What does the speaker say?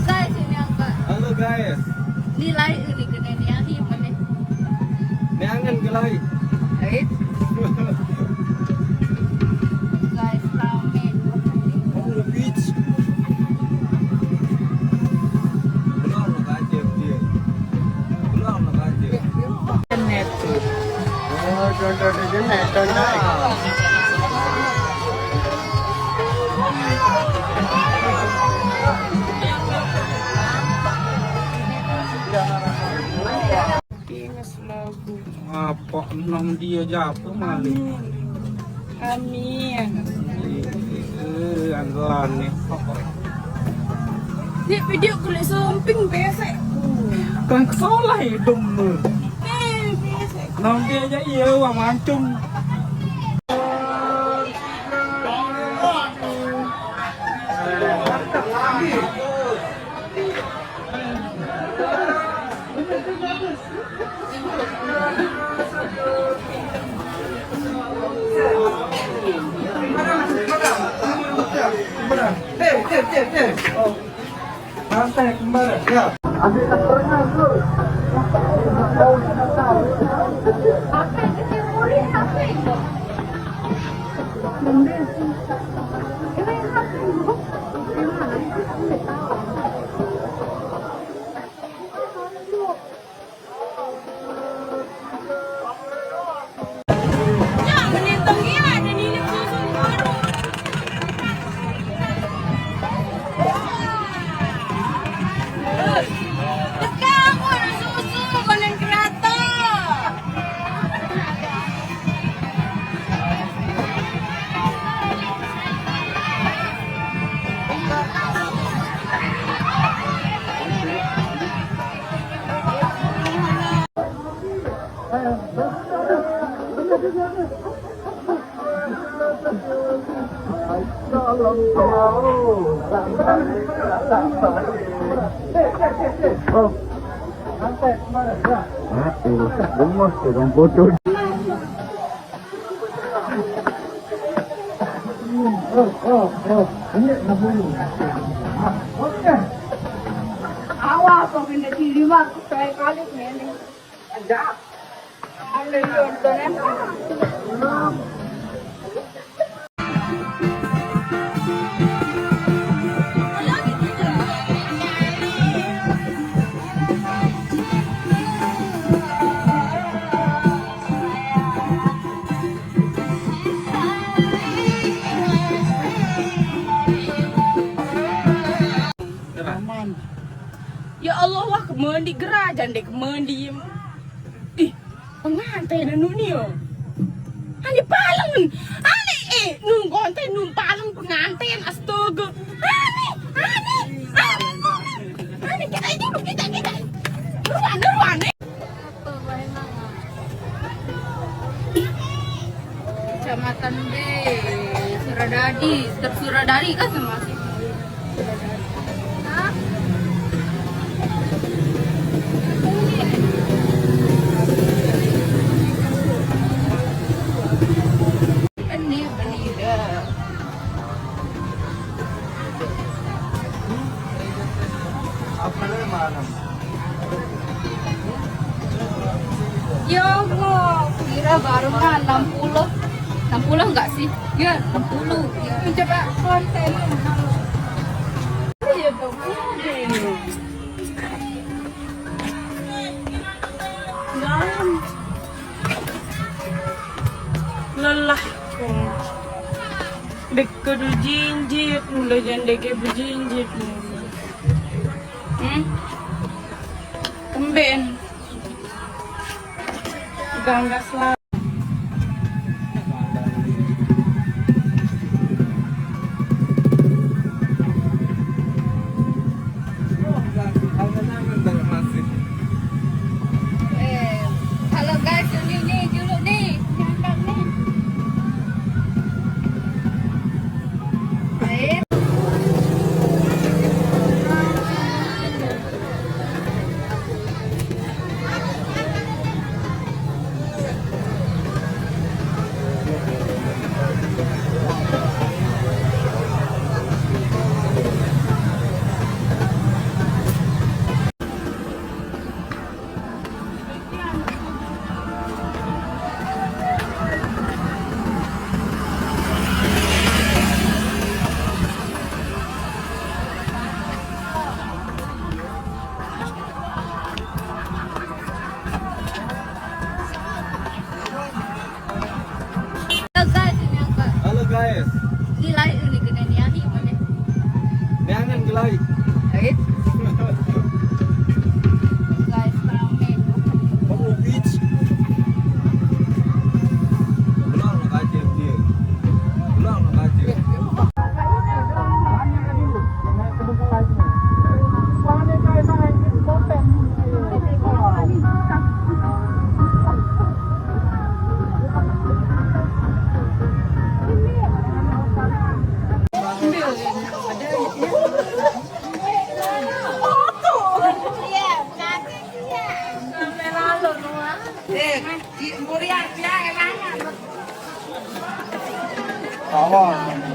guys, ini apa? Halo guys. Nilai ini kena ni ahi mana? Neangan gelai. Right? Guys, ramen. On the beach. Keluar nak aja dia. Keluar nak aja. Net. Oh, contoh dia net, contoh. Apa nom dia japa malik. Amin. Anggaran ni. Ni video kulit sumping besek. Kan kesolah hidup mu. Besek. Nom dia je iya wang mancung. Santai kembali. Ya. Ambil kasurnya dulu. Apa yang kecil murid apa itu? Ini apa itu? Jangan menentang dia ada ni susu baru. Dekat ada susu konon kereta. Gemas dengan bodoh. Ini nak bulu. Okey. Awas kau kena kiri waktu saya kali ni. Ada. Ada nonton Ya Allah wah kemendi gerajan deh kemendi. Ih, pengantin anu ni yo. Ani palang. Ani nun konten nun palang pengantin astaga. Ani kita itu kita. Ruan. Kecamatan B, Suradadi, Suradadi kan masih. Hah? Benih dah. Apa ni malam? Ya Allah, kira baru mah 60. 60 enggak sih? Ya, 60. Ya. Coba konten. Ya tuh. Lelah. Dekat jinjit, mulai janda ke berjinjit. Kemben. Ganggas lah. Halo guys, ini dulu nih. Cakap nih. Baik. Muriar, biar emangnya. Kawan.